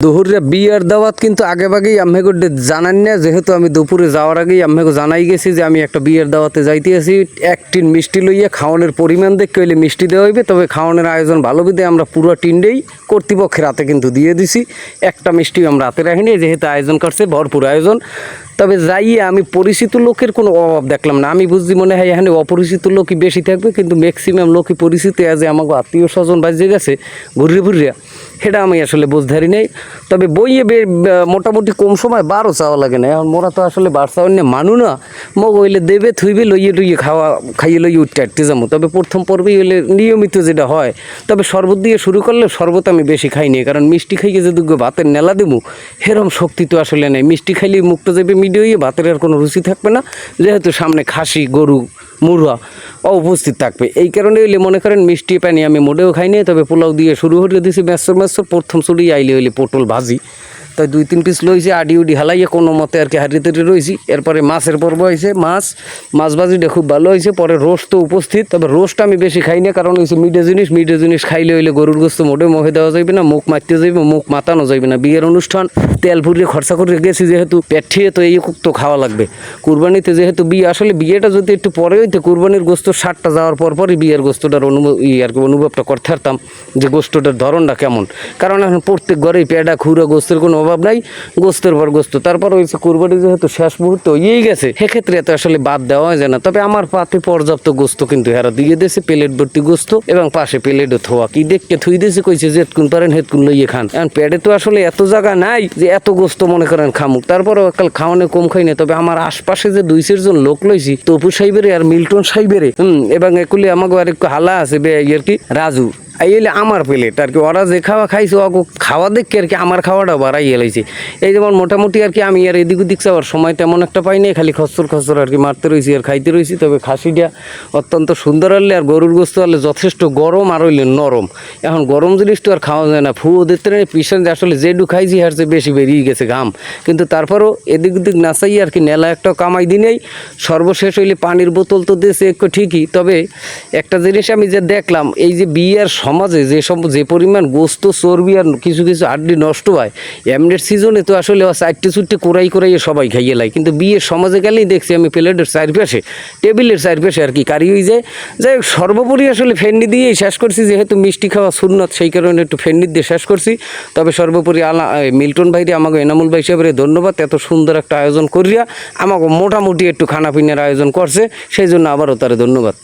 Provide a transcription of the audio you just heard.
দুপুরে বিয়ের দাওয়াত কিন্তু আগেভাগেই আম্মেকে জানান না, যেহেতু আমি দুপুরে যাওয়ার আগেই আম্মেকে জানাই গেছি যে আমি একটা বিয়ের দাওয়াতে যাইতে আছি। এক টিন মিষ্টি লইয়া খাওয়ানোর পরিমাণ দেখে হইলে মিষ্টি দেওয়া হইবে, তবে খাওয়ানোর আয়োজন ভালো বিধে আমরা পুরো টিনটাই কর্তৃপক্ষের হাতে কিন্তু দিয়ে দিছি। একটা মিষ্টি আমরা হাতে রাখিনি, যেহেতু আয়োজন করছে ভরপুর আয়োজন। তবে যাইয়ে আমি পরিচিত লোকের কোনো অভাব দেখলাম না। আমি বুঝছি মনে হয় এখানে অপরিচিত লোকই বেশি থাকবে, কিন্তু ম্যাক্সিমাম লোকই পরিচিত আছে। আমাকে আত্মীয় স্বজন বাজে গেছে ঘুরিয়ে ঘুরিয়া, সেটা আমি আসলে বুঝধারি নেই। তবে বইয়ে মোটামুটি কম সময় 12 চাওয়া লাগে না। এখন মোরা তো আসলে 12 চাওয়া নিয়ে মানু না, মগ হইলে দেবে থুইবে লইয়ে টুইয়ে খাইয়ে লইয়ে উঠতে আটতে যাবো। তবে প্রথম পর্বেই হইলে নিয়মিত যেটা হয়, তবে শরবত দিয়ে শুরু করলে শরবত আমি বেশি খাই নি, কারণ মিষ্টি খাইয়ে যে দুটো ভাতের নেলা দেবো সেরকম শক্তি তো আসলে নেই। মিষ্টি খাইলেই মুখটা যাবে মিডিয়ে হয়ে, ভাতের আর কোনো রুচি থাকবে না, যেহেতু সামনে খাসি গরু মুরগা উপস্থিত থাকবে। এই কারণে হইলে মনে করেন মিষ্টি পানি আমি মোটেও খাই নাই। তবে পোলাও দিয়ে শুরু হলে দিয়েছি মেসর প্রথম চুরি আইলে হইলে পটল ভাজি, তাই 2-3 পিস লইছে আডি উডি হালাইয়ে কোনো মতে আর কি হারিয়ে তৈরি রয়েছি। এরপরে মাছের পর্ব হয়েছে, মাছ ভাজিটা খুব ভালো হয়েছে। পরে রোস্ট তো উপস্থিত, তবে রোস্ট আমি বেশি খাই না, কারণ হয়েছে মিডে জিনিস খাইলে হইলে গরুর গোস্ত মোটে মুখে দেওয়া যাবে না, মুখ মারতে যাইবে, মুখ মাতানো যাবে না। বিয়ের অনুষ্ঠান তেল ফুরিয়ে খরচা করে গেছি, যেহেতু পেট ঠিয়ে তো এই তো খাওয়া লাগবে। কুরবানিতে যেহেতু বিয়ে, আসলে বিয়েটা যদি একটু পরে হইতে কুরবানির গোস্ত 60টা যাওয়ার পরই বিয়ের গোস্তটার অনুভবটা করতে পারতাম যে গোস্তটার ধরনটা কেমন। কারণ এখন প্রত্যেক ঘরেই পেডা খুঁড়া গোস্তের কোনো অভাব নাই, গোস্তের পর গোস্ত। তারপর হয়েছে কুরবানি যেহেতু শেষ মুহূর্তে হয়েই গেছে, সেক্ষেত্রে এত আসলে বাদ দেওয়া যায় না। তবে আমার পাতে পর্যাপ্ত গোস্ত কিন্তু হেরা দিয়ে দিয়েছে, প্লেট ভর্তি গোস্ত, এবং পাশে প্লেটও থোয়া কি দেখতে থুই দিয়েছে, কইছে যে হেতকুন পারেন হেতকুন লইয়ে খান। এখন পেটে তো আসলে এত জায়গা নাই যে এত গোস্ত মনে করেন খামুক। তারপরেও একাল খাওয়ানো কম খাই না। তবে আমার আশপাশে যে 2-4 জন লোক লইছি, তপু সাহেবের আর মিল্টন সাহেবের, এবং এগুলি আমাকে আর একটু হালা আছে আর কি রাজু, এই হলে আমার প্লেট আর কি। ওরা যে খাওয়া খাইছে খাওয়া দেখে আর কি আমার খাওয়াটা বাড়াই এলাইছে। এই যেমন মোটামুটি আর কি আমি আর এদিক ওদিক যাওয়ার সময় তেমন একটা পাই নাই, খালি খসর আর কি মারতে রয়েছি আর খাইতে রয়েছি। তবে খাসিটা অত্যন্ত সুন্দর হলে, আর গরুর গোস্ত হলে যথেষ্ট গরম আর হইলে নরম। এখন গরম জিনিস তো আর খাওয়া যায় না, ফুয়ো দিতে নেই পিছন আসলে যেটু খাইছি আর যে বেশি বেরিয়ে গেছে ঘাম। কিন্তু তারপরও এদিক ওদিক নাচাই আর কি নেলা একটা কামাই দিনেই। সর্বশেষ হইলে পানির বোতল তো দিয়েছে একটু ঠিকই। তবে একটা জিনিস আমি যে দেখলাম, এই যে বিয়ের সমাজে যে পরিমাণ গোস্ত চর্বি আর কিছু হাড্ডি নষ্ট হয়, এমনের সিজনে তো আসলে 4টে কোরাইয়ে সবাই খাইয়ে লাই। কিন্তু বিয়ের সমাজে গেলেই দেখছি আমি প্লেটের চারপাশে, টেবিলের চারপাশে আর কি কারি হয়ে যায়। যাই হোক, সর্বোপরি আসলে ফেন্ডি দিয়েই শেষ করছি, যেহেতু মিষ্টি খাওয়া সুন্নত, সেই কারণে একটু ফেন্ডি দিয়ে শেষ করছি। তবে সর্বোপরি মিল্টন ভাইরে, আমাকে এনামুল ভাই সাহেবের ধন্যবাদ, এত সুন্দর একটা আয়োজন করিয়া আমাকে মোটামুটি একটু খানা পিনার আয়োজন করছে, সেই জন্য আবারও তার ধন্যবাদ।